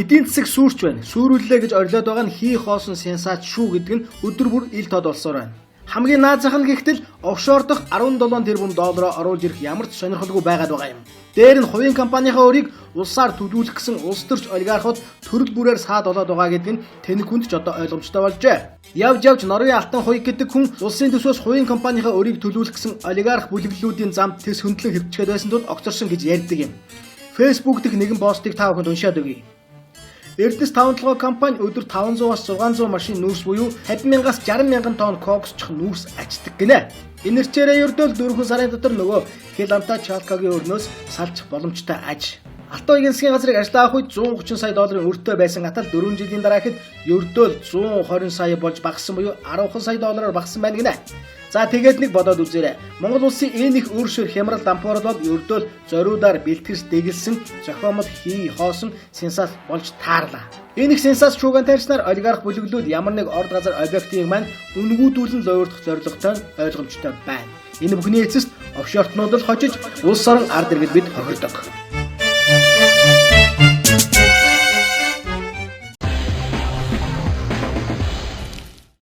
Эдийн засаг сүрч байна. Сүрүүллээ гэж орилоод байгаа нь хий хоосон сенсац шүү гэдэг нь өдөр бүр ил тод болсоор байна. Хамгийн наазах нь гэхдээ офшор дахь 17 тэрбум доллароо оруулж ирэх ямар ч сонирхолгүй байгаад байгаа юм. Дээр нь хувийн компанийнхаа өрийг улсаар төлөвлөх гэсэн улс төрч олигархууд төрөл бүрээр саад болоод байгаа гэдэг нь тэнэг хүнд ч одоо ойлгомжтой болжээ. Явж Норвегийн алтан хуйг гэдэг хүн улсын төсвөөс хувийн компанийнхаа өрийг төлөвлөх гэсэн олигарх бүлэглэлүүдийн замд тэс хөндлөн хэвчгээд байсан тул огцорсон гэж ярьдаг юм. Facebook дэх нэгэн постыг та бүхэнд уншаад өгье. Эрдэнэс 5 компани өдөр 500-аас 600 машин нүүрс буюу 50,000-аас 60,000 тонн коксчих нүүрс ачдаг гинэ. Энэ нэрчээрээ ердөө 4 сарын дотор нөгөө Хеланта Чалкагийн өрнөөс салчих боломжтой аж. Алтан уягийн засгийн газрыг ажиллаа авах үед 130 сая долларын өртөө байсан атал 4 жилийн дараа хэд ердөө 120 сая болж багассан буюу 10 сая доллараар багассан байна гинэ. За тэгээд нэг бодоод үзээрэй. Монгол улсын энэ их өөршөр хямрал дампуурал бол ердөө зориудаар бэлтгэж дэглэсэн зохиомол хий хоосон сенсац болж таарлаа. Энэ их сенсац шууган тарьснаар олигарх бүлэглүүд ямар нэг орд газар объектыг маань үнгүүдүүлэн луурдах зорилготой ойлгомжтой байна. Энэ бүхний эцэст офшортнууд л хожиж улс орон ард иргэд бид хорхирдог.